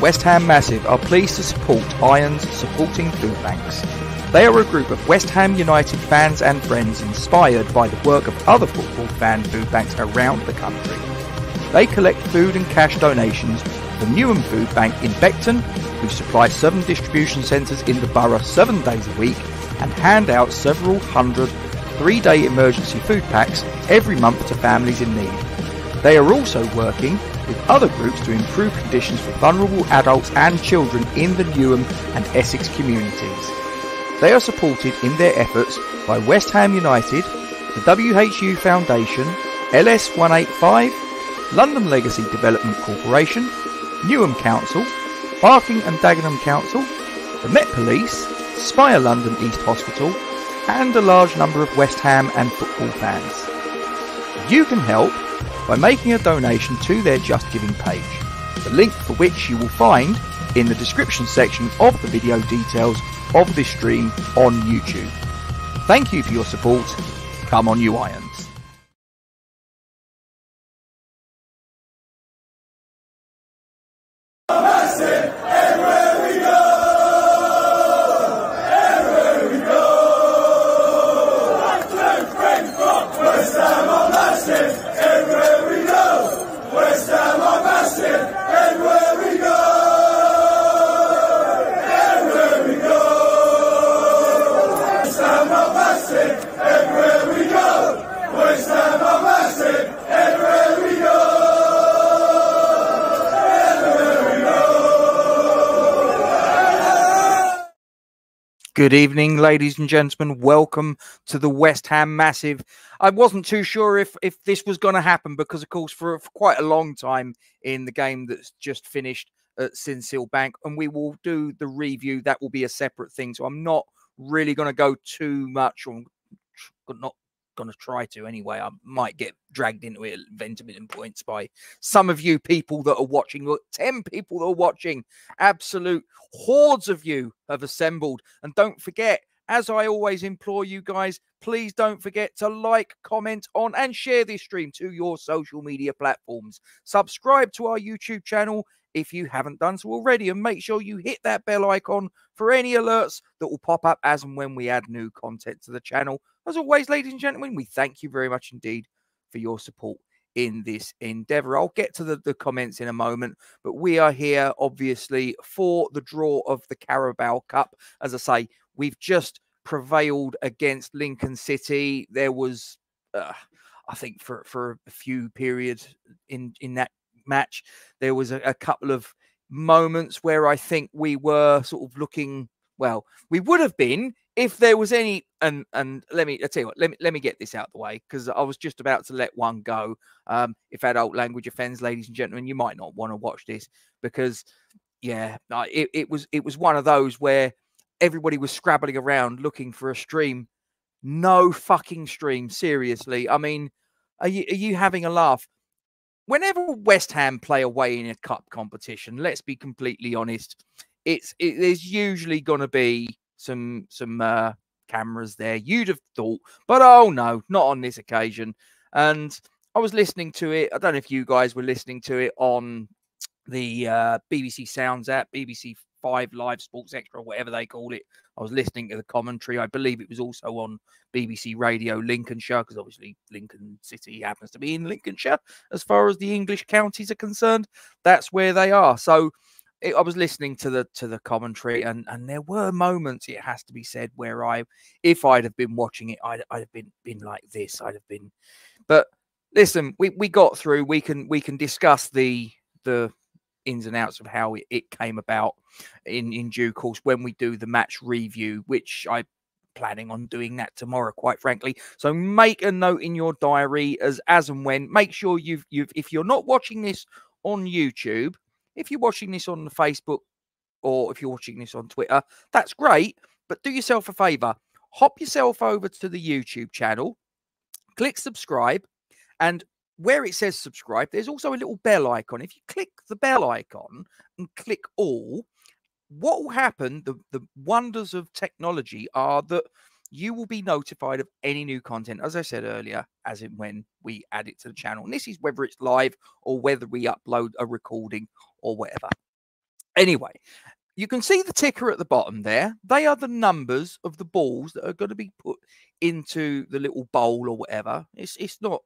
West Ham Massive are pleased to support Irons Supporting Food Banks. They are a group of West Ham United fans and friends inspired by the work of other football fan food banks around the country. They collect food and cash donations for LINWHU Food Bank in Beckton, who supply 7 distribution centres in the borough 7 days a week, and hand out several hundred 3-day emergency food packs every month to families in need. They are also working with other groups to improve conditions for vulnerable adults and children in the Newham and Essex communities. They are supported in their efforts by West Ham United, the WHU Foundation, LS185, London Legacy Development Corporation, Newham Council, Barking and Dagenham Council, the Met Police, Spire London East Hospital, and a large number of West Ham and football fans. You can help by making a donation to their Just Giving page, the link for which you will find in the description section of the video details of this stream on YouTube. Thank you for your support. Come on, you Irons. Good evening, ladies and gentlemen. Welcome to the West Ham Massive. I wasn't too sure if this was going to happen because, of course, for quite a long time in the game that's just finished at Sincil Bank, and we will do the review. That will be a separate thing. So I'm not really going to go too much, or not going to try to anyway. I might get dragged into it at 20 million points by some of you people that are watching. Look, 10 people that are watching. Absolute hordes of you have assembled. And don't forget, as I always implore you guys, please don't forget to like, comment on, and share this stream to your social media platforms. Subscribe to our YouTube channel if you haven't done so already, and make sure you hit that bell icon for any alerts that will pop up as and when we add new content to the channel. As always, ladies and gentlemen, we thank you very much indeed for your support in this endeavour. I'll get to the comments in a moment, but we are here, obviously, for the draw of the Carabao Cup. As I say, we've just prevailed against Lincoln City. There was, I think, for a few periods in that match, there was a couple of moments where I think we were sort of looking, well, we would have been if there was any, and I tell you what, let me get this out the way, because I was just about to let one go. If adult language offends, ladies and gentlemen, you might not want to watch this, because yeah, it was one of those where everybody was scrabbling around looking for a stream. No fucking stream, seriously. I mean, are you having a laugh? Whenever West Ham play away in a cup competition, let's be completely honest, there's usually going to be some cameras there, you'd have thought, but oh no, not on this occasion. And I was listening to it. I don't know if you guys were listening to it on the BBC Sounds app, BBC 5 Live Sports Extra, whatever they call it. I was listening to the commentary. I believe it was also on BBC Radio Lincolnshire, because obviously Lincoln City happens to be in Lincolnshire as far as the English counties are concerned. That's where they are. So I was listening to the commentary, and there were moments, it has to be said, where if I'd have been watching it, I'd have been like this. I'd have been. But listen, we got through. We can discuss the ins and outs of how it came about in due course when we do the match review, which I'm planning on doing that tomorrow, quite frankly. So make a note in your diary as and when. Make sure you've if you're not watching this on YouTube, if you're watching this on the Facebook, or if you're watching this on Twitter, that's great. But do yourself a favor, hop yourself over to the YouTube channel, click subscribe, and where it says subscribe, there's also a little bell icon. If you click the bell icon and click all, what will happen, the wonders of technology are that you will be notified of any new content, as I said earlier, as in when we add it to the channel. And this is whether it's live or whether we upload a recording or whatever. Anyway, you can see the ticker at the bottom there. They are the numbers of the balls that are going to be put into the little bowl or whatever. It's not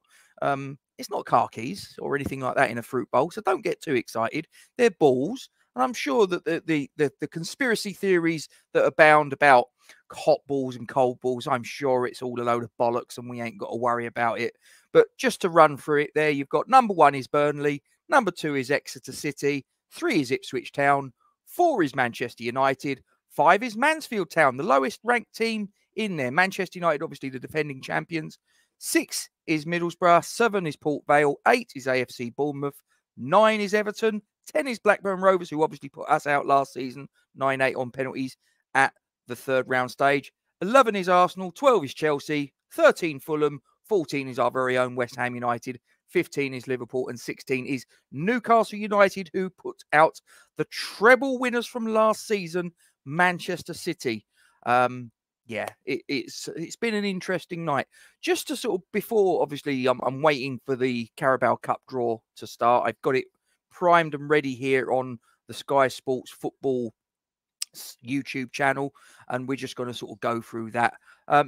car keys or anything like that in a fruit bowl, so don't get too excited. They're balls, and I'm sure that the conspiracy theories that abound about hot balls and cold balls, I'm sure it's all a load of bollocks, and we ain't got to worry about it. But just to run through it, there you've got number 1 is Burnley, number 2 is Exeter City, 3 is Ipswich Town, 4 is Manchester United, 5 is Mansfield Town, the lowest ranked team in there. Manchester United, obviously the defending champions. 6 is Middlesbrough, 7 is Port Vale, 8 is AFC Bournemouth, 9 is Everton, 10 is Blackburn Rovers, who obviously put us out last season, 9-8 on penalties at the third round stage. 11 is Arsenal, 12 is Chelsea, 13 Fulham, 14 is our very own West Ham United, 15 is Liverpool, and 16 is Newcastle United, who put out the treble winners from last season, Manchester City. Yeah, it's been an interesting night. Just to sort of, before, obviously, I'm waiting for the Carabao Cup draw to start. I've got it primed and ready here on the Sky Sports Football YouTube channel, and we're just going to sort of go through that.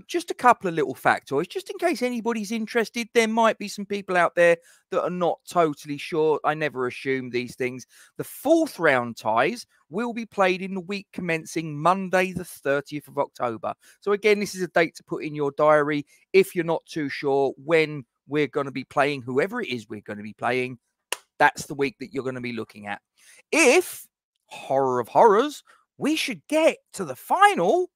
Just a couple of little factoids, just in case anybody's interested. There might be some people out there that are not totally sure. I never assume these things. The 4th round ties will be played in the week commencing Monday, the 30th of October. So again, this is a date to put in your diary if you're not too sure when we're going to be playing, whoever it is we're going to be playing. That's the week that you're going to be looking at. If, horror of horrors, we should get to the final,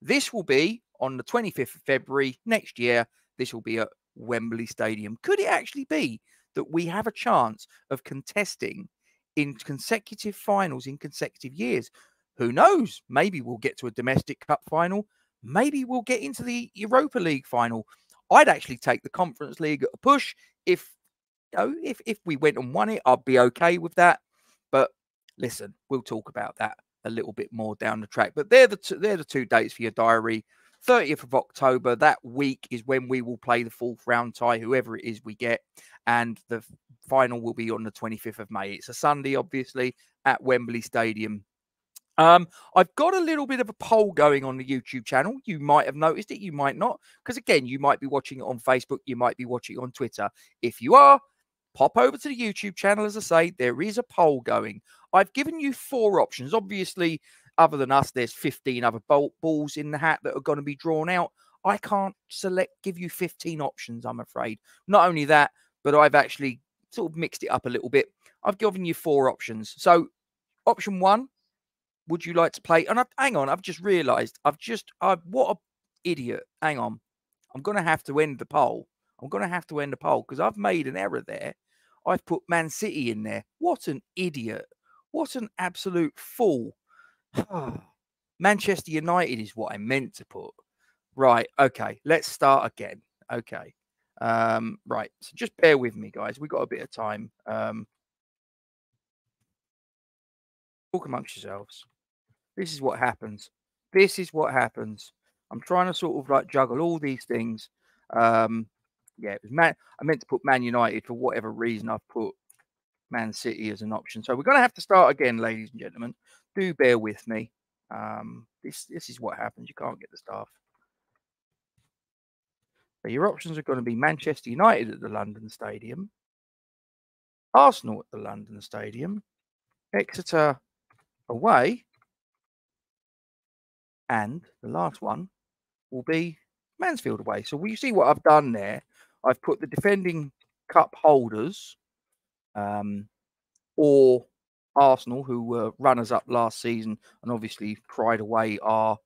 this will be on the 25th of February next year. This will be at Wembley Stadium. Could it actually be that we have a chance of contesting in consecutive finals in consecutive years? Who knows? Maybe we'll get to a domestic cup final. Maybe we'll get into the Europa League final. I'd actually take the Conference League at a push. If we went and won it, I'd be okay with that. But listen, we'll talk about that a little bit more down the track. But they're the two dates for your diary. 30th of October, that week is when we will play the 4th round tie, whoever it is we get. And the final will be on the 25th of May. It's a Sunday, obviously, at Wembley Stadium. I've got a little bit of a poll going on the YouTube channel. You might have noticed it, you might not. Because again, you might be watching it on Facebook, you might be watching it on Twitter. If you are, pop over to the YouTube channel. As I say, there is a poll going. I've given you 4 options. Obviously, other than us, there's 15 other balls in the hat that are going to be drawn out. I can't give you 15 options, I'm afraid. Not only that, but I've actually sort of mixed it up a little bit. I've given you 4 options. So, option 1, would you like to play? And hang on, I've just realised. What an idiot. Hang on. I'm going to have to end the poll. Because I've made an error there. I've put Man City in there. What an idiot. What an absolute fool. Manchester United is what I meant to put. Right. Okay. Let's start again. Okay. Right. So just bear with me, guys. We've got a bit of time. Talk amongst yourselves. This is what happens. I'm trying to sort of like juggle all these things. Yeah, it was I meant to put Man United. For whatever reason, I've put Man City as an option. So we're going to have to start again, ladies and gentlemen. Do bear with me. This is what happens. You can't get the staff. So your options are going to be Manchester United at the London Stadium, Arsenal at the London Stadium, Exeter away, and the last one will be Mansfield away. So you see what I've done there? I've put the defending cup holders, or Arsenal, who were runners-up last season, and obviously cried away our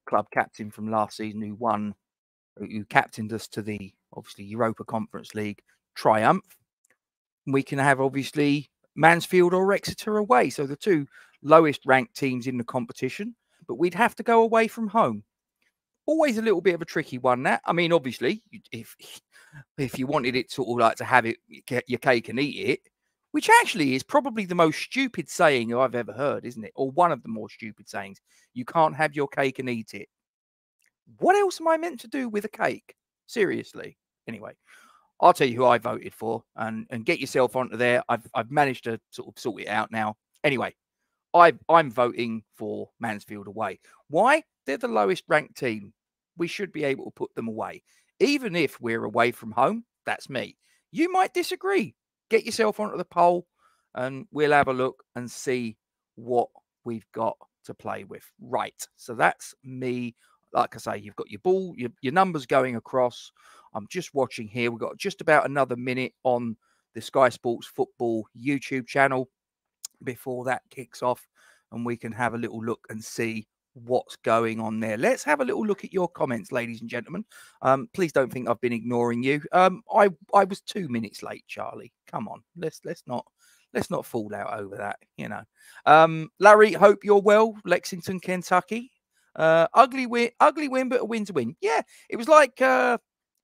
club captain from last season, who captained us to the, obviously, Europa Conference League triumph. We can have, obviously, Mansfield or Exeter away. So the 2 lowest-ranked teams in the competition, but we'd have to go away from home. Always a little bit of a tricky one, that. I mean, obviously, if you wanted it sort of like to have it, get your cake and eat it, which actually is probably the most stupid saying I've ever heard, isn't it? Or one of the more stupid sayings. You can't have your cake and eat it. What else am I meant to do with a cake? Seriously. Anyway, I'll tell you who I voted for, and get yourself onto there. I've managed to sort of sort it out now. Anyway, I'm voting for Mansfield away. Why? They're the lowest ranked team. We should be able to put them away. Even if we're away from home, that's me. You might disagree. Get yourself onto the poll and we'll have a look and see what we've got to play with. Right. So that's me. Like I say, you've got your ball, your numbers going across. I'm just watching here. We've got just about another minute on the Sky Sports Football YouTube channel before that kicks off, and we can have a little look and see what's going on there. Let's have a little look at your comments, ladies and gentlemen. Please don't think I've been ignoring you. I was 2 minutes late, Charlie. Come on, let's not fall out over that, you know. Larry, hope you're well. Lexington, Kentucky. Ugly win, but a win's a win. Yeah, it was like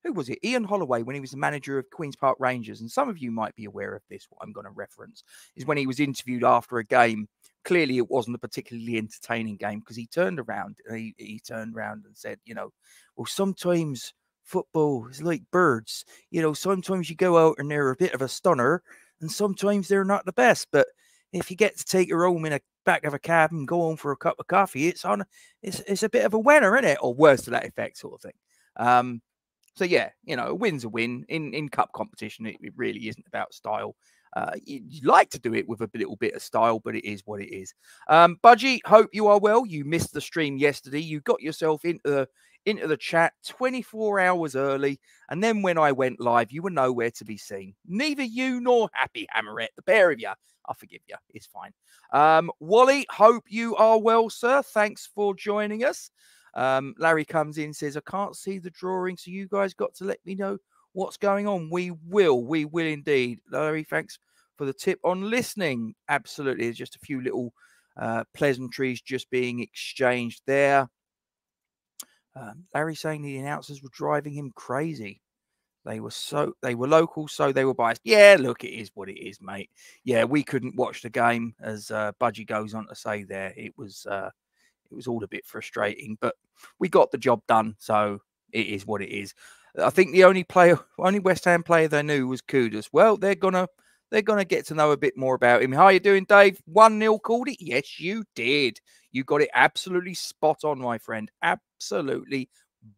who was it? Ian Holloway, when he was the manager of Queen's Park Rangers. And some of you might be aware of this, what I'm going to reference, is when he was interviewed after a game. Clearly, it wasn't a particularly entertaining game because he turned around and he turned around and said, you know, well, sometimes football is like birds. You know, sometimes you go out and they're a bit of a stunner and sometimes they're not the best. But if you get to take her home in a back of a cab and go home for a cup of coffee, it's a bit of a winner, isn't it? Or worse to that effect, sort of thing. So, yeah, you know, a win's a win. In cup competition, it really isn't about style. You'd like to do it with a little bit of style, but it is what it is. Budgie, hope you are well. You missed the stream yesterday. You got yourself into the chat 24 hours early. And then when I went live, you were nowhere to be seen. Neither you nor Happy Hammerette, the pair of you. I forgive you. It's fine. Wally, hope you are well, sir. Thanks for joining us. Larry comes in, says, I can't see the drawing, so you guys got to let me know what's going on. We will indeed. Larry, thanks for the tip on listening. Absolutely. There's just a few little pleasantries just being exchanged there. Larry saying the announcers were driving him crazy. They were local, so they were biased. Yeah, look, it is what it is, mate. Yeah, we couldn't watch the game, as Budgie goes on to say there. It was all a bit frustrating, but we got the job done, so it is what it is. I think the only West Ham player they knew was Kudus. Well, they're gonna get to know a bit more about him. How you doing, Dave? 1-0 called it? Yes, you did. You got it absolutely spot on, my friend. Absolutely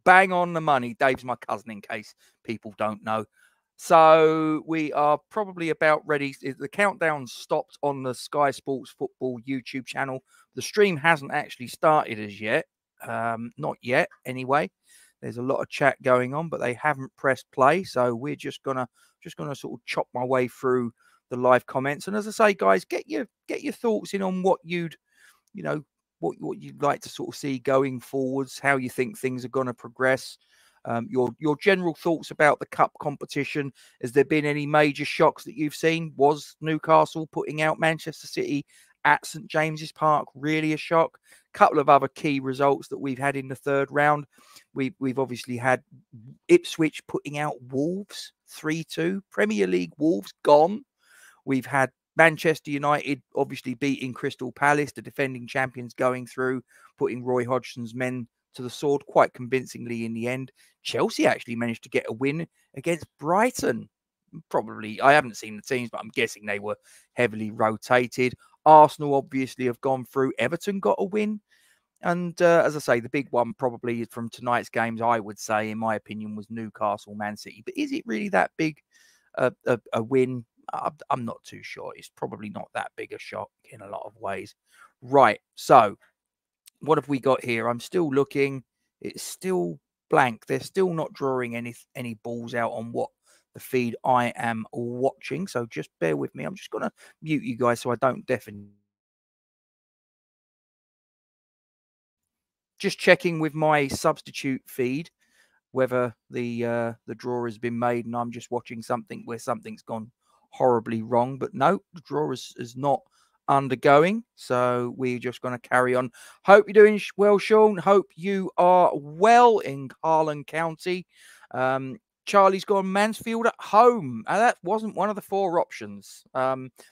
bang on the money. Dave's my cousin, in case people don't know. So we are probably about ready. The countdown stopped on the Sky Sports Football YouTube channel. The stream hasn't actually started as yet. Not yet, anyway. There's a lot of chat going on, but they haven't pressed play. So we're just gonna sort of chop my way through the live comments. And as I say, guys, get your thoughts in on what you'd like to sort of see going forwards, how you think things are going to progress. Your general thoughts about the cup competition. Has there been any major shocks that you've seen? Was Newcastle putting out Manchester City at St James's Park really a shock? A couple of other key results that we've had in the third round. We've obviously had Ipswich putting out Wolves 3-2. Premier League Wolves gone. We've had Manchester United obviously beating Crystal Palace, the defending champions, going through, putting Roy Hodgson's men to the sword quite convincingly in the end. Chelsea actually managed to get a win against Brighton. Probably, I haven't seen the teams, but I'm guessing they were heavily rotated. Arsenal obviously have gone through. Everton got a win. And as I say, the big one probably from tonight's games, I would say, in my opinion, was Newcastle, Man City. But is it really that big a win? I'm not too sure. It's probably not that big a shock in a lot of ways. Right. So what have we got here? I'm still looking. It's still blank. They're still not drawing any balls out on what the feed I am watching. So just bear with me. I'm just going to mute you guys so I don't deafen. Just checking with my substitute feed whether the draw has been made, and I'm just watching something where something's gone horribly wrong. But no, the draw is not undergoing, so we're just going to carry on. Hope you're doing well, Sean. Hope you are well in Carlin County. Charlie's gone Mansfield at home. That wasn't one of the four options.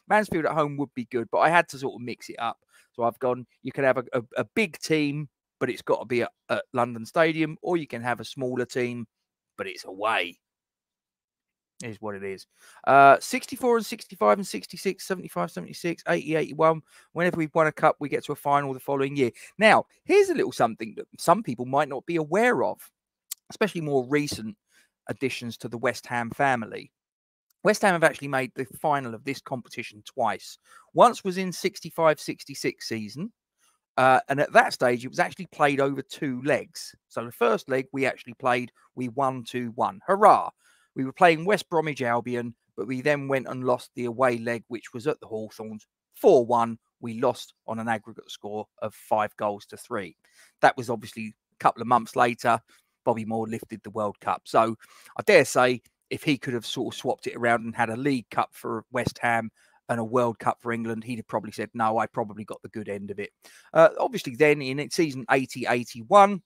Mansfield at home would be good, but I had to sort of mix it up. So I've gone, you can have a big team, but it's got to be at London Stadium, or you can have a smaller team, but it's away. Is what it is. 64 and 65 and 66, 75, 76, 80, 81. Whenever we've won a cup, we get to a final the following year. Now, here's a little something that some people might not be aware of, especially more recent additions to the West Ham family. West Ham have actually made the final of this competition twice. Once was in 65-66 season. And at that stage, it was actually played over 2 legs. So the first leg we actually played, we won 2-1. Hurrah! We were playing West Bromwich Albion, but we then went and lost the away leg, which was at the Hawthorns, 4-1. We lost on an aggregate score of 5-3. That was obviously a couple of months later. Bobby Moore lifted the World Cup. So I dare say if he could have sort of swapped it around and had a League Cup for West Ham and a World Cup for England, he'd have probably said, no, I probably got the good end of it. Obviously, then in season 80-81,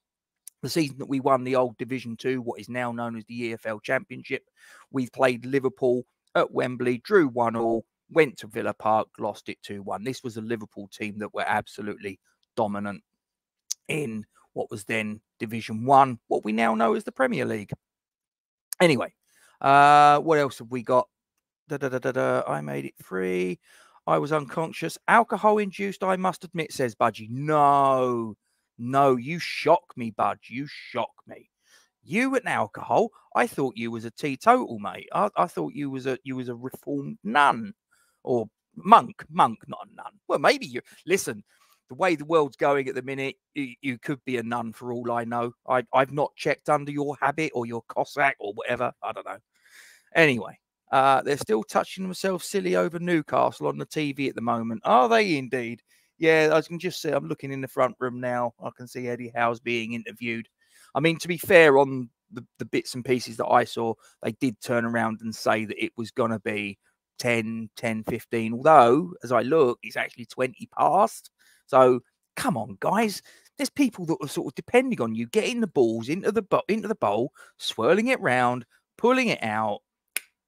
the season that we won the old Division 2, what is now known as the EFL Championship, we played Liverpool at Wembley, drew 1-1, went to Villa Park, lost it 2-1. This was a Liverpool team that were absolutely dominant in what was then Division 1, what we now know as the Premier League. Anyway, what else have we got? I made it free. I was unconscious. Alcohol induced, I must admit, says Budgie. No, you shock me, Budge. You shock me. You and alcohol? I thought you was a teetotal, mate. I thought you was a reformed nun or monk, not a nun. Well, maybe you listen. The way the world's going at the minute, you could be a nun for all I know. I've not checked under your habit or your Cossack or whatever. I don't know. Anyway. They're still touching themselves silly over Newcastle on the TV at the moment. Are they indeed? Yeah, I can just see. I'm looking in the front room now. I can see Eddie Howe's being interviewed. I mean, to be fair, on the bits and pieces that I saw, they did turn around and say that it was going to be 10, 15. Although, as I look, it's actually 20 past. So, come on, guys. There's people that are sort of depending on you getting the balls into the bowl, swirling it round, pulling it out.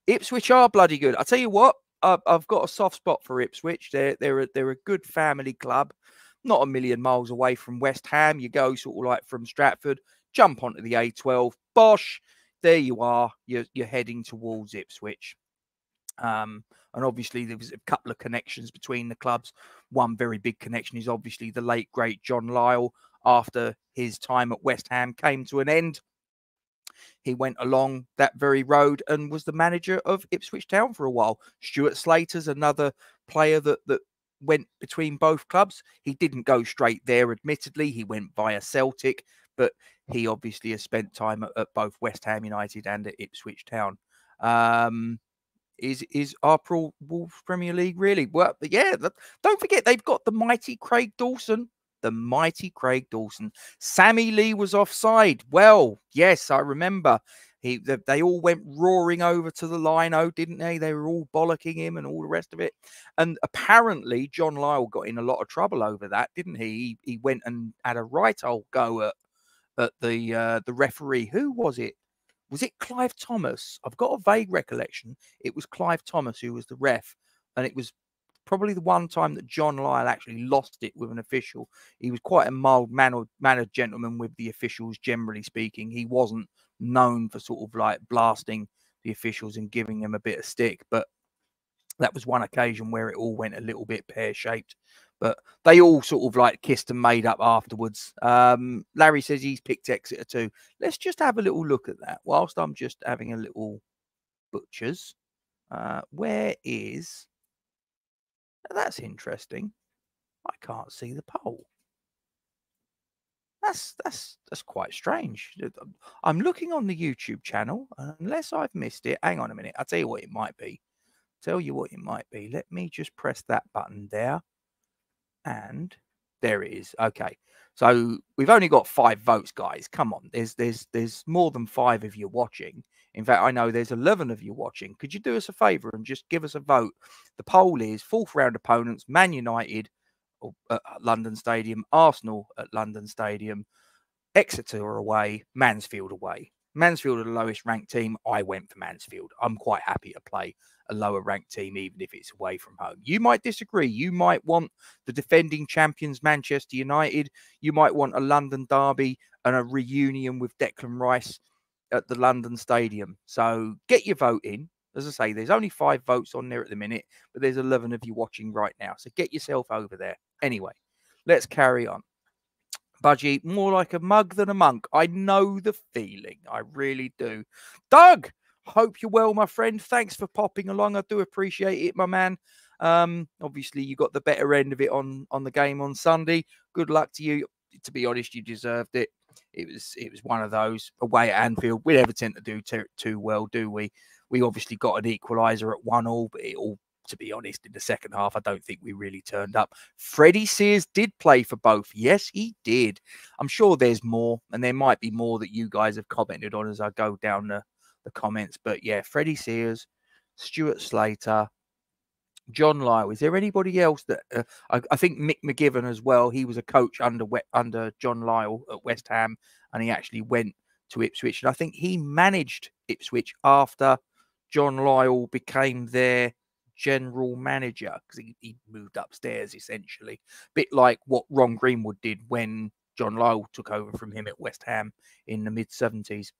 Ipswich are bloody good. I tell you what, I've got a soft spot for Ipswich. They're a good family club, not a million miles away from West Ham. You go sort of like from Stratford, jump onto the A12, bosh, there you are. You're heading towards Ipswich. And obviously there was a couple of connections between the clubs. One very big connection is obviously the late great John Lyall. After his time at West Ham came to an end, he went along that very road and was the manager of Ipswich Town for a while. Stuart Slater's another player that went between both clubs. He didn't go straight there, admittedly. He went via Celtic, but he obviously has spent time at both West Ham United and at Ipswich Town. Is April Wolves Premier League really? Well, yeah, don't forget they've got the mighty Craig Dawson. The mighty Craig Dawson. Sammy Lee was offside. Well, yes, I remember. They all went roaring over to the line-o, didn't they? They were all bollocking him and all the rest of it. And apparently, John Lyall got in a lot of trouble over that, didn't he? He went and had a right old go at the referee. Who was it? Was it Clive Thomas? I've got a vague recollection. It was Clive Thomas who was the ref, and it was probably the one time that John Lyall actually lost it with an official. He was quite a mild-mannered gentleman with the officials, generally speaking. He wasn't known for sort of like blasting the officials and giving them a bit of stick, but that was one occasion where it all went a little bit pear-shaped. But they all sort of like kissed and made up afterwards. Larry says he's picked Exeter too. Let's just have a little look at that whilst I'm just having a little butchers. Where is... That's interesting. I can't see the poll. That's quite strange. I'm looking on the YouTube channel, unless I've missed it. Hang on a minute. I'll tell you what it might be. Let me just press that button there. And there it is. Okay. So we've only got 5 votes, guys. Come on. There's more than 5 of you watching. In fact, I know there's 11 of you watching. Could you do us a favour and just give us a vote? The poll is 4th round opponents, Man United at London Stadium, Arsenal at London Stadium, Exeter away, Mansfield away. Mansfield are the lowest ranked team. I went for Mansfield. I'm quite happy to play a lower ranked team, even if it's away from home. You might disagree. You might want the defending champions, Manchester United. You might want a London derby and a reunion with Declan Rice at the London Stadium. So get your vote in. As I say, there's only 5 votes on there at the minute, but there's 11 of you watching right now. So get yourself over there. Anyway, let's carry on. Budgie, more like a mug than a monk. I know the feeling. I really do. Doug, hope you're well, my friend. Thanks for popping along. I do appreciate it, my man. Obviously, you got the better end of it on the game on Sunday. Good luck to you. To be honest, you deserved it. It was one of those away at Anfield. We never tend to do too well, do we? We obviously got an equaliser at 1-1, but it all, to be honest, in the second half, I don't think we really turned up. Freddie Sears did play for both. Yes, he did. I'm sure there's more, and there might be more that you guys have commented on as I go down the comments. But yeah, Freddie Sears, Stuart Slater, John Lyle. Is there anybody else that I think Mick McGivern as well? He was a coach under John Lyle at West Ham, and he actually went to Ipswich. And I think he managed Ipswich after John Lyle became their general manager, because he moved upstairs essentially, bit like what Ron Greenwood did when John Lyle took over from him at West Ham in the mid-70s.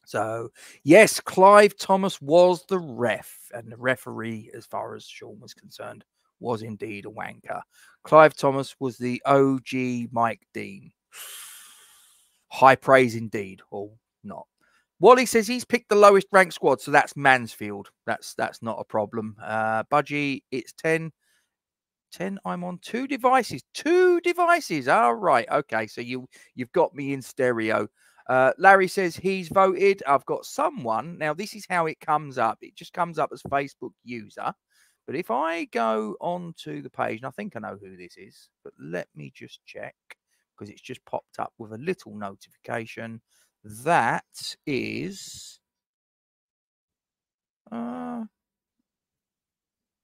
So yes, Clive Thomas was the ref, and the referee, as far as Sean was concerned, was indeed a wanker. Clive Thomas was the OG Mike Dean. High praise indeed, or not. Wally says he's picked the lowest ranked squad, so that's Mansfield. That's not a problem. Budgie, it's 10. 10. I'm on 2 devices. 2 devices. All right. Okay. So you've got me in stereo. Larry says he's voted. I've got someone. Now, this is how it comes up. It just comes up as Facebook user. But if I go onto the page, and I think I know who this is, but let me just check, because it's just popped up with a little notification. That is... oh,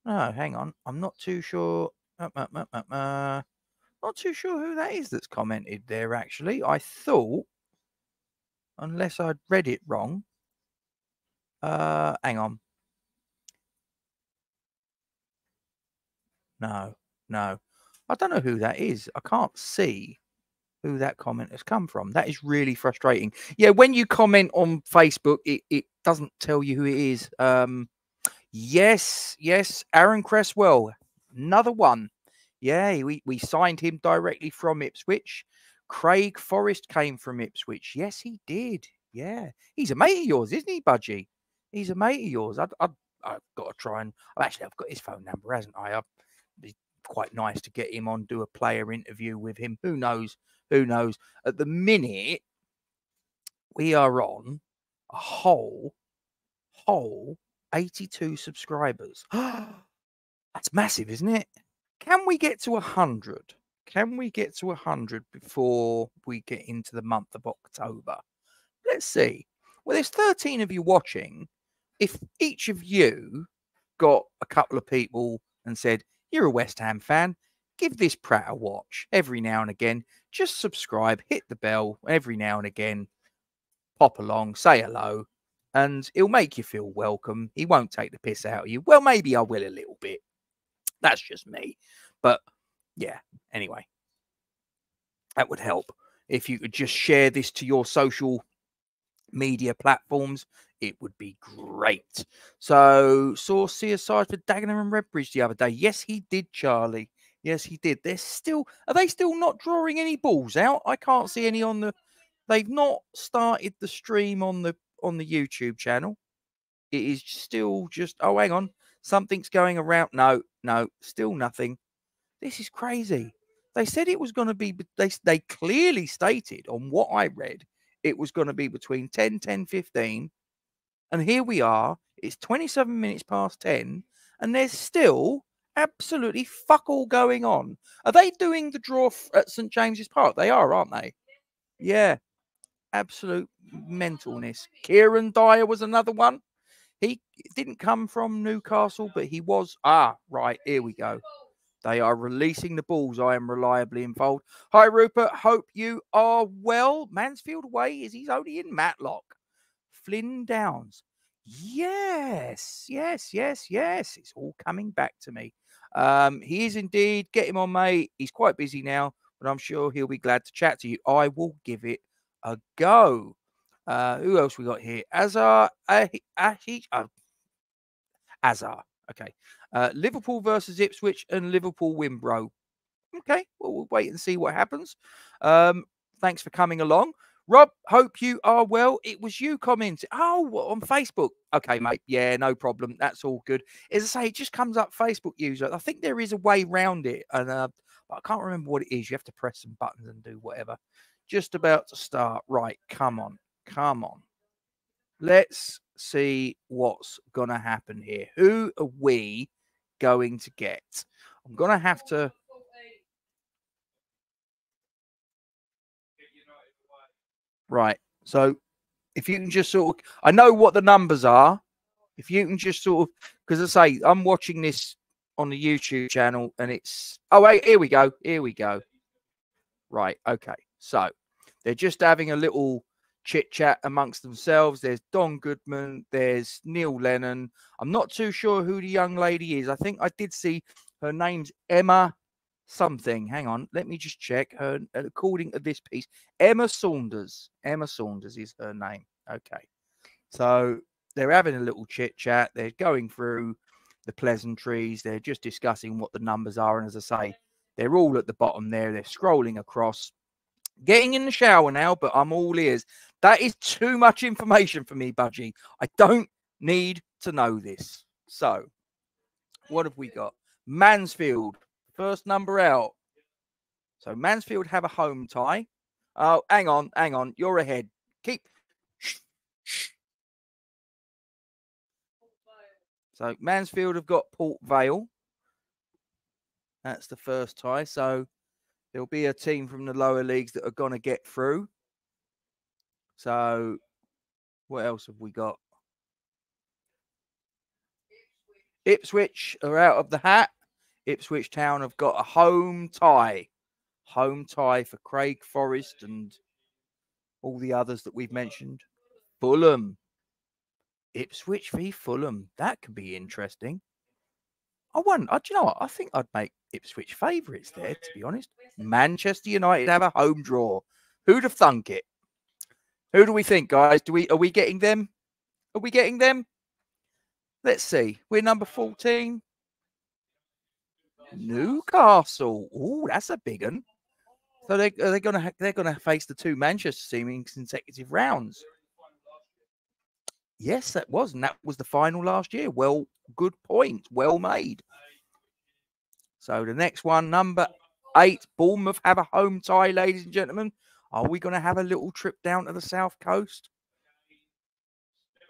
hang on. I'm not too sure. Not too sure who that is that's commented there, actually. I thought, unless I'd read it wrong. Hang on. No. I don't know who that is. I can't see who that comment has come from. That is really frustrating. Yeah, when you comment on Facebook, it doesn't tell you who it is. Yes, Aaron Cresswell, another one. Yeah, we signed him directly from Ipswich. Craig Forrest came from Ipswich. Yes, he did. Yeah, he's a mate of yours, isn't he, Budgie? He's a mate of yours. I've got to try and... I've got his phone number, hasn't I? It'd be quite nice to get him on, do a player interview with him. Who knows? At the minute, we are on a whole 82 subscribers. That's massive, isn't it? Can we get to 100? Can we get to 100 before we get into the month of October? Let's see. Well, there's 13 of you watching. If each of you got a couple of people and said, you're a West Ham fan, give this Pratt a watch every now and again. Just subscribe, hit the bell every now and again. Pop along, say hello, and it'll make you feel welcome. He won't take the piss out of you. Well, maybe I will a little bit. That's just me. But yeah, anyway, that would help. If you could just share this to your social media platforms, it would be great. So, saw CSI for Dagenham and Redbridge the other day. Yes, he did, Charlie. Yes, he did. Are they still not drawing any balls out? I can't see any on the... They've not started the stream on the YouTube channel. It is still just... Oh, hang on. Something's going around. No, still nothing. This is crazy. They said it was going to be... They clearly stated on what I read, it was going to be between 10, 10:15. And here we are. It's 27 minutes past 10. And there's still absolutely fuck all going on. Are they doing the draw at St. James's Park? They are, aren't they? Yeah. Absolute mentalness. Kieran Dyer was another one. He didn't come from Newcastle, but he was... right, here we go. They are releasing the balls. I am reliably involved. Hi, Rupert. Hope you are well. Mansfield away is he's only in Matlock. Flynn Downs. Yes. It's all coming back to me. He is indeed. Get him on, mate. He's quite busy now, but I'm sure he'll be glad to chat to you. I will give it a go. Who else we got here? Azar Ashish. Hazard. Okay. Liverpool versus Ipswich and Liverpool win, bro. Okay, well, we'll wait and see what happens. Thanks for coming along. Rob, hope you are well. It was you commenting. Oh, on Facebook. Okay, mate. Yeah, no problem. That's all good. As I say, it just comes up Facebook user. I think there is a way around it, and but I can't remember what it is. You have to press some buttons and do whatever. Just about to start. Right, come on. Come on. Let's see what's going to happen here. Who are we going to get? I'm going to have to... Right. So if you can just sort of, I know what the numbers are. If you can just sort of, because I say, I'm watching this on the YouTube channel and it's, oh, wait, here we go. Here we go. Right. Okay. So they're just having a little chit chat amongst themselves. There's Don Goodman. There's Neil Lennon. I'm not too sure who the young lady is. I think I did see her name's Emma something. Hang on, let me just check her. According to this piece, Emma Saunders. Emma Saunders is her name. Okay, so they're having a little chit chat. They're going through the pleasantries. They're just discussing what the numbers are. And as I say, they're all at the bottom there. They're scrolling across, getting in the shower now. But I'm all ears. That is too much information for me, Budgie. I don't need to know this. So, what have we got? Mansfield. First number out. So Mansfield have a home tie. Oh, hang on. You're ahead. Keep. Shh. So Mansfield have got Port Vale. That's the first tie. So there'll be a team from the lower leagues that are going to get through. So what else have we got? Ipswich are out of the hat. Ipswich Town have got a home tie. Home tie for Craig Forest and all the others that we've mentioned. Fulham. Ipswich v Fulham. That could be interesting. Do you know what? I think I'd make Ipswich favourites there, to be honest. Manchester United have a home draw. Who'd have thunk it? Who do we think, guys? Are we getting them? Are we getting them? Let's see. We're number 14. Newcastle. Oh, that's a big one. So they're gonna face the two Manchester teams in consecutive rounds. Yes, that was, and that was the final last year. Well, good point. Well made. So the next one, number 8, Bournemouth have a home tie, ladies and gentlemen. Are we going to have a little trip down to the south coast?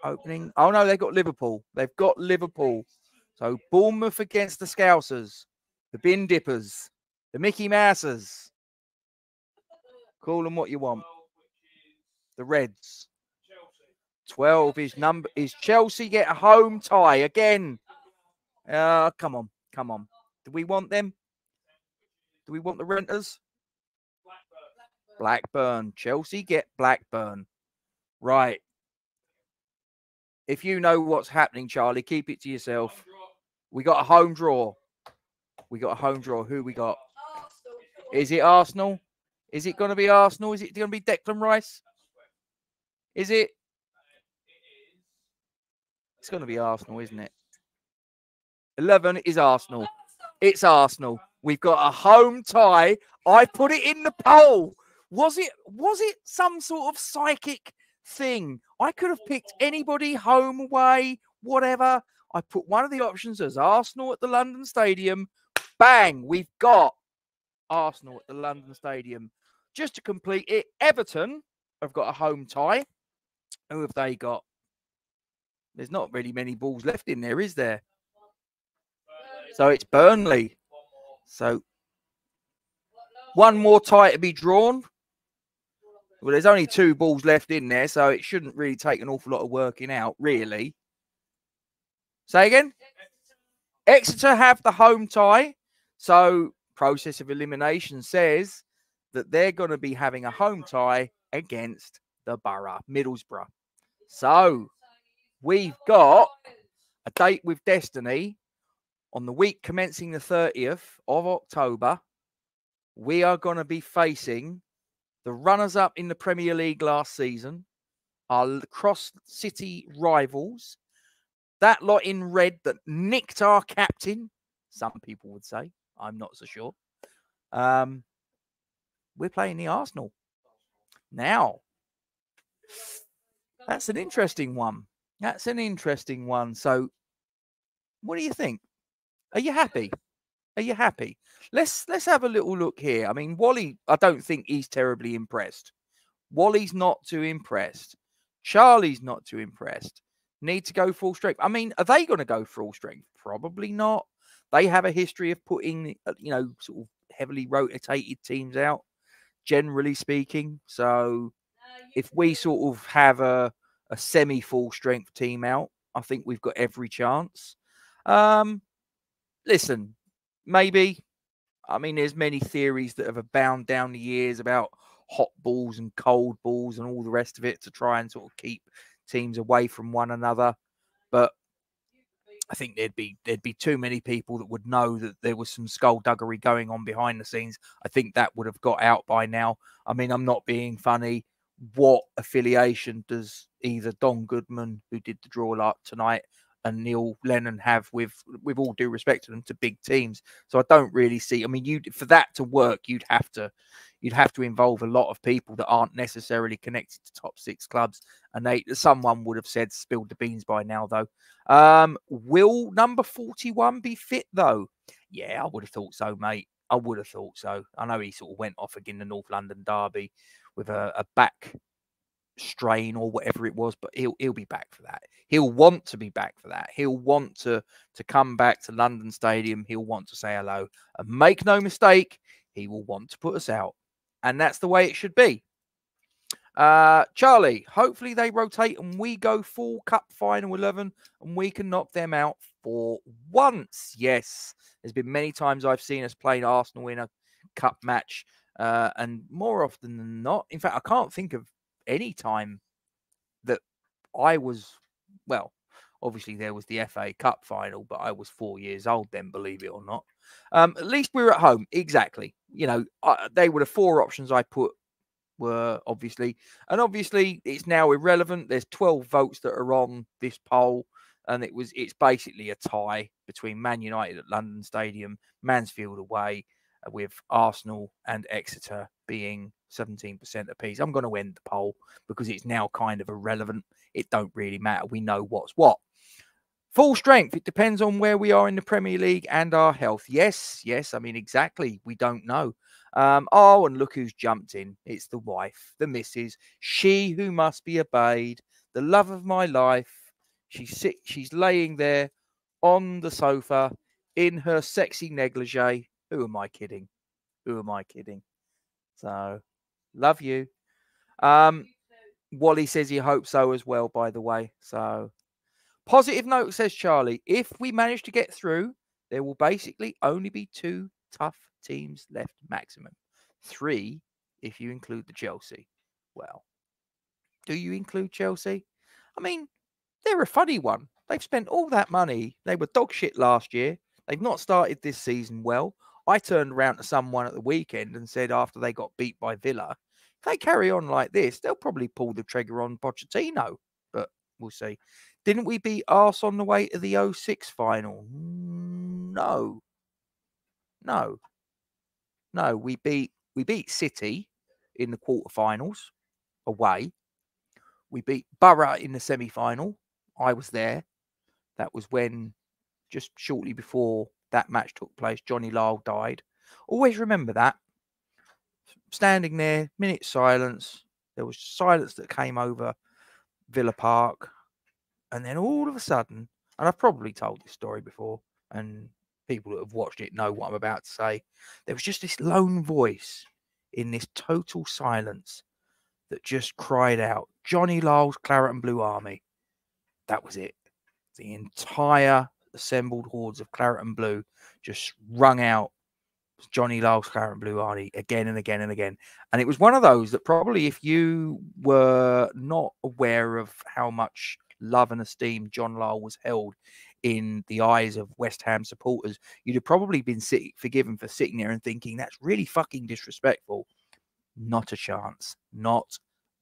Opening. Oh no, they've got Liverpool. They've got Liverpool. So Bournemouth against the Scousers, the Bin Dippers, the Mickey Mousers. Call them what you want. The Reds. 12 is Chelsea get a home tie again. Come on. Do we want them? Do we want the Renters? Blackburn. Chelsea get Blackburn. Right. If you know what's happening, Charlie, keep it to yourself. We got a home draw. Who we got? Is it Arsenal? Is it going to be Arsenal? Is it going to be Declan Rice? Is it? It's going to be Arsenal, isn't it? 11 is Arsenal. It's Arsenal. We've got a home tie. I put it in the poll. Was it some sort of psychic thing? I could have picked anybody, home, away, whatever. I put one of the options as Arsenal at the London Stadium. Bang! We've got Arsenal at the London Stadium. Just to complete it, Everton have got a home tie. Who have they got? There's not really many balls left in there, is there? So it's Burnley. So one more tie to be drawn. Well, there's only 2 balls left in there, so it shouldn't really take an awful lot of working out, really. Say again? Exeter have the home tie. So process of elimination says that they're going to be having a home tie against the Borough, Middlesbrough. So we've got a date with Destiny on the week commencing the 30th of October. We are going to be facing the runners-up in the Premier League last season, our cross-city rivals, that lot in red that nicked our captain, some people would say. I'm not so sure. We're playing the Arsenal. Now, that's an interesting one. That's an interesting one. So, what do you think? Are you happy? Are you happy? Let's have a little look here. I mean, Wally, I don't think he's terribly impressed. Wally's not too impressed. Charlie's not too impressed. Need to go full strength. I mean, are they going to go full strength? Probably not. They have a history of putting, sort of heavily rotated teams out, generally speaking. So if we sort of have a semi-full strength team out, I think we've got every chance. Listen, maybe. I mean, there's many theories that have abound down the years about hot balls and cold balls and all the rest of it to try and sort of keep teams away from one another. But I think there'd be too many people that would know that there was some skullduggery going on behind the scenes. I think that would have got out by now. I mean, I'm not being funny. What affiliation does either Don Goodman, who did the draw up tonight, and Neil Lennon have, with all due respect to them, to big teams? So I don't really see. I mean, for that to work, you'd have to involve a lot of people that aren't necessarily connected to top six clubs. And someone would have said spilled the beans by now, though. Will number 41 be fit, though? Yeah, I would have thought so, mate. I would have thought so. I know he sort of went off again the North London derby with a back strain or whatever it was, but he'll be back for that. He'll want to be back for that. He'll want to come back to London Stadium. He'll want to say hello. And make no mistake, he will want to put us out. And that's the way it should be. Charlie, hopefully they rotate and we go full cup final 11 and we can knock them out for once. Yes, there's been many times I've seen us play Arsenal in a cup match, and more often than not, in fact, I can't think of any time that I was, well, obviously there was the FA Cup final, but I was 4 years old then, believe it or not. At least we were at home. Exactly. They were the four options I put were obviously it's now irrelevant. There's 12 votes that are on this poll, and it's basically a tie between Man United at London Stadium, Mansfield away, with Arsenal and Exeter being 17% apiece. I'm going to end the poll because it's now kind of irrelevant. It don't really matter. We know what's what. Full strength. It depends on where we are in the Premier League and our health. Yes. I mean, exactly. We don't know. And look who's jumped in. It's the wife, the missus, she who must be obeyed, the love of my life. She's laying there on the sofa in her sexy negligee. Who am I kidding? So, love you. Wally says he hopes so as well, by the way. So, positive note, says Charlie. If we manage to get through, there will basically only be 2 tough teams left maximum. 3 if you include the Chelsea. Well, do you include Chelsea? I mean, they're a funny one. They've spent all that money. They were dog shit last year. They've not started this season well. I turned around to someone at the weekend and said after they got beat by Villa, if they carry on like this, they'll probably pull the trigger on Pochettino. But we'll see. Didn't we beat Arse on the way to the 06 final? No. We beat City in the quarterfinals away. We beat Borough in the semi-final. I was there. That was when, just shortly before that match took place, Johnny Lyle died. Always remember that. Standing there, minute silence. There was silence that came over Villa Park. And then all of a sudden, and I've probably told this story before, and people that have watched it know what I'm about to say, there was just this lone voice in this total silence that just cried out, Johnny Lyle's Claret and Blue Army. That was it. The entire assembled hordes of Claret and Blue just rung out Johnny Lyle's Claret and Blue Army again and again and again. And it was one of those that probably, if you were not aware of how much love and esteem John Lyle was held in the eyes of West Ham supporters, you'd have probably been forgiven for sitting there and thinking, that's really fucking disrespectful. Not a chance. Not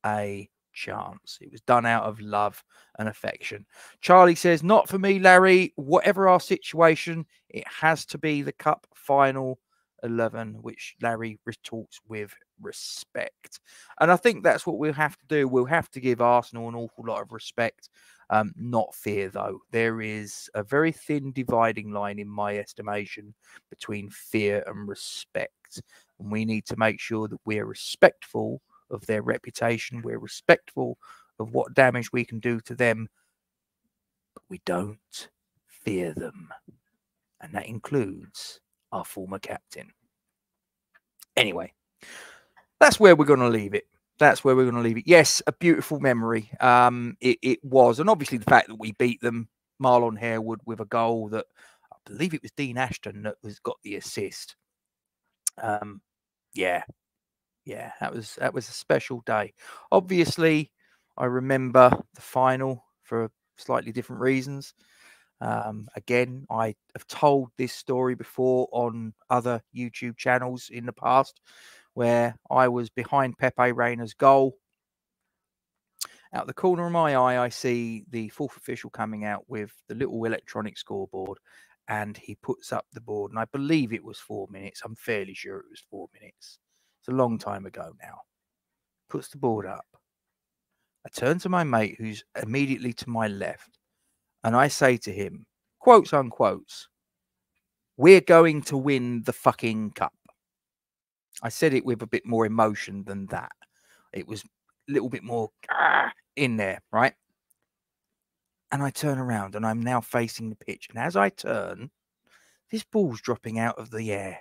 a chance. It was done out of love and affection. Charlie says, not for me, Larry. Whatever our situation, it has to be the cup final 11, which Larry retorts with respect. And I think that's what we'll have to do. We'll have to give Arsenal an awful lot of respect, not fear, though. There is a very thin dividing line, in my estimation, between fear and respect. And we need to make sure that we're respectful of their reputation. We're respectful of what damage we can do to them, but we don't fear them. And that includes our former captain. Anyway, that's where we're going to leave it. That's where we're going to leave it. Yes, a beautiful memory. It was. And obviously the fact that we beat them, Marlon Harewood, with a goal that I believe it was Dean Ashton that got the assist. Yeah, that was a special day. Obviously, I remember the final for slightly different reasons. Again, I have told this story before on other YouTube channels in the past, where I was behind Pepe Reina's goal. Out the corner of my eye, I see the fourth official coming out with the little electronic scoreboard, and he puts up the board, and I believe it was 4 minutes. I'm fairly sure it was 4 minutes. It's a long time ago now. Puts the board up. I turn to my mate, who's immediately to my left, and I say to him, quotes unquotes, we're going to win the fucking cup. I said it with a bit more emotion than that. It was a little bit more in there, right? And I turn around and I'm now facing the pitch. And as I turn, this ball's dropping out of the air.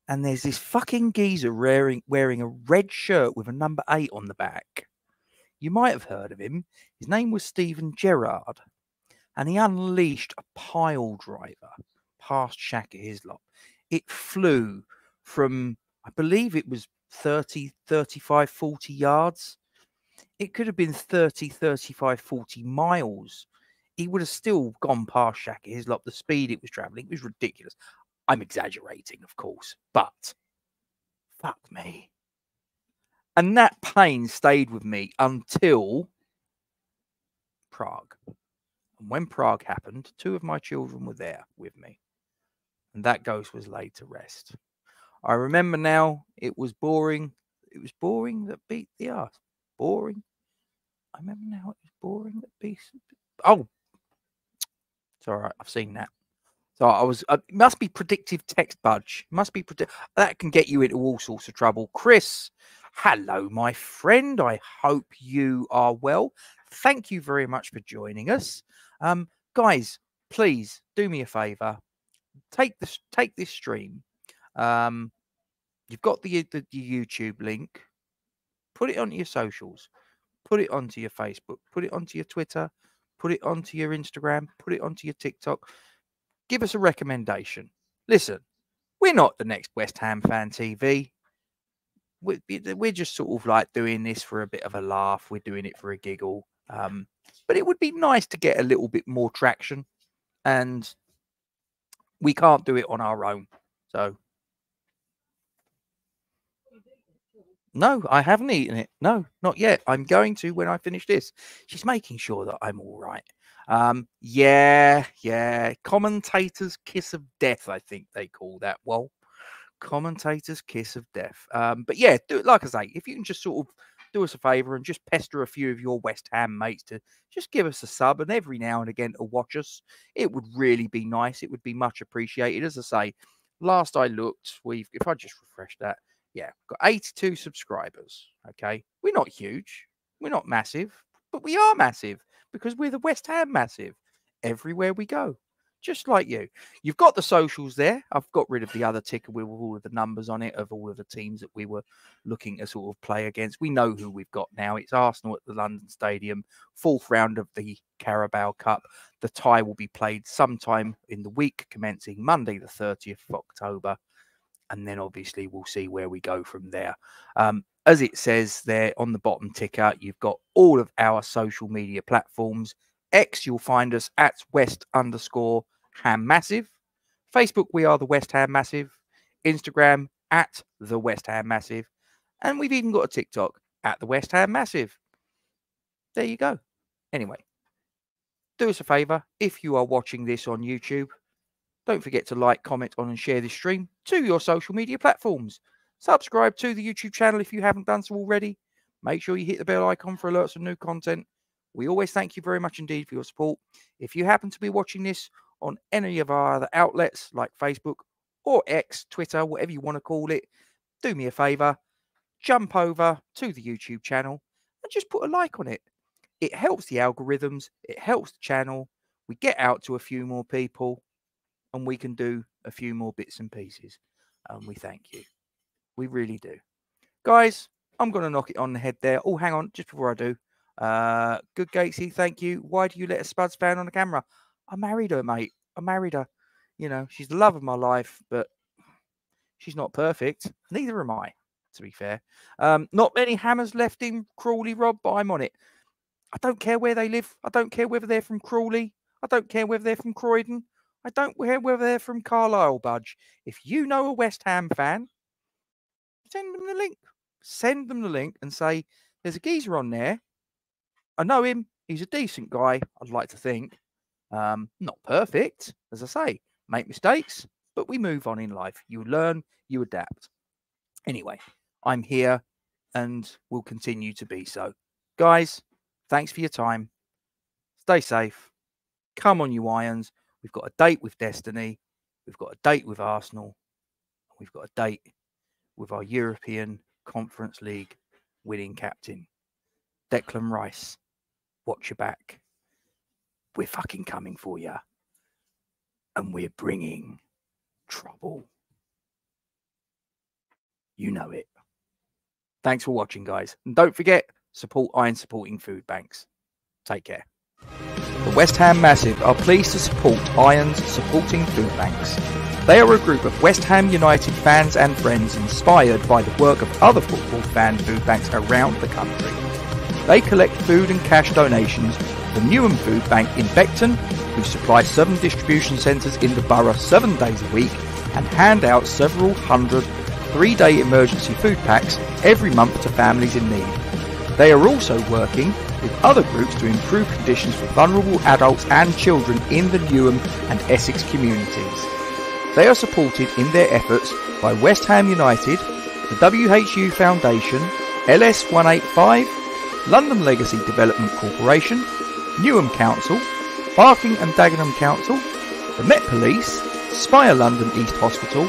And there's this fucking geezer wearing a red shirt with a number 8 on the back. You might have heard of him. His name was Stephen Gerrard. And he unleashed a pile driver past Shaka Hislop. It flew from, I believe it was 30, 35, 40 yards. It could have been 30, 35, 40 miles. He would have still gone past Shaka Hislop. The speed it was traveling, it was ridiculous. I'm exaggerating, of course, but fuck me. And that pain stayed with me until Prague. And when Prague happened, 2 of my children were there with me. And that ghost was laid to rest. I remember now, it was boring. It was boring that beat the arse. Boring. I remember now, it was boring that beat. Oh, it's all right. I've seen that. So I was, it must be predictive text budge. Must be that can get you into all sorts of trouble. Chris, hello, my friend. I hope you are well. Thank you very much for joining us. Guys, please do me a favor. Take this stream. You've got the YouTube link. Put it onto your socials. Put it onto your Facebook. Put it onto your Twitter. Put it onto your Instagram. Put it onto your TikTok. Give us a recommendation. Listen, we're not the next West Ham Fan TV. We're just sort of like doing this for a bit of a laugh. We're doing it for a giggle. But it would be nice to get a little bit more traction. And we can't do it on our own. So, no, I haven't eaten it. No, not yet. I'm going to when I finish this. She's making sure that I'm all right. Yeah. Commentator's kiss of death, I think they call that. Well, commentator's kiss of death. But yeah, do it. Like I say, if you can just sort of do us a favor and just pester a few of your West Ham mates to just give us a sub and every now and again to watch us, it would really be nice. It would be much appreciated. As I say, last I looked, if I just refresh that, yeah, got 82 subscribers. Okay, we're not huge, we're not massive, but we are massive because we're the West Ham massive everywhere we go. Just like you. You've got the socials there. I've got rid of the other ticker with all of the numbers on it of all of the teams that we were looking to sort of play against. We know who we've got now. It's Arsenal at the London Stadium, 4th round of the Carabao Cup. The tie will be played sometime in the week commencing Monday the 30th of October. And then obviously we'll see where we go from there. As it says there on the bottom ticker, you've got all of our social media platforms. X, you'll find us at West_Ham Massive. Facebook, we are the West Ham Massive. Instagram, at the West Ham Massive. And we've even got a TikTok, at the West Ham Massive. there you go. Anyway, do us a favour, if you are watching this on YouTube, don't forget to like, comment on and share this stream to your social media platforms. Subscribe to the YouTube channel if you haven't done so already. Make sure you hit the bell icon for alerts of new content. We always thank you very much indeed for your support. If you happen to be watching this on any of our other outlets like Facebook or X, Twitter, whatever you want to call it, do me a favour, jump over to the YouTube channel and just put a like on it. It helps the algorithms, it helps the channel, we get out to a few more people, and we can do a few more bits and pieces. And we thank you. We really do. Guys, I'm going to knock it on the head there. Oh, hang on, just before I do. Good Gatesy, thank you. Why do you let a Spuds fan on the camera? I married her, mate. I married her. You know, she's the love of my life, but she's not perfect. Neither am I, to be fair. Not many hammers left in Crawley, Rob, but I'm on it. I don't care where they live. I don't care whether they're from Crawley. I don't care whether they're from Croydon. I don't care whether they're from Carlisle, Budge. If you know a West Ham fan, send them the link. Send them the link and say, there's a geezer on there. I know him. He's a decent guy, I'd like to think. Not perfect, as I say. Make mistakes, but we move on in life. You learn, you adapt. Anyway, I'm here and will continue to be so. Guys, thanks for your time. Stay safe. Come on, you Irons. We've got a date with Destiny. We've got a date with Arsenal. We've got a date with our European Conference League winning captain, Declan Rice. Watch your back. We're fucking coming for you. And we're bringing trouble. You know it. Thanks for watching, guys. And don't forget, support Iron supporting food banks. Take care. The West Ham Massive are pleased to support Irons supporting food banks. They are a group of West Ham United fans and friends inspired by the work of other football fan food banks around the country. They collect food and cash donations for LINWHU Food Bank in Beckton, who supply 7 distribution centres in the borough 7 days a week and hand out several hundred 3-day emergency food packs every month to families in need. They are also working with other groups to improve conditions for vulnerable adults and children in the Newham and Essex communities. They are supported in their efforts by West Ham United, the WHU Foundation, LS185, London Legacy Development Corporation, Newham Council, Barking and Dagenham Council, the Met Police, Spire London East Hospital,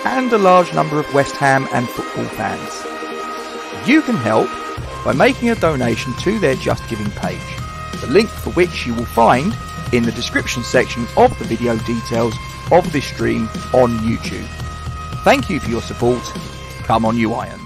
and a large number of West Ham and football fans. You can help by making a donation to their Just Giving page, the link for which you will find in the description section of the video details of this stream on YouTube. Thank you for your support. Come on, you Iron.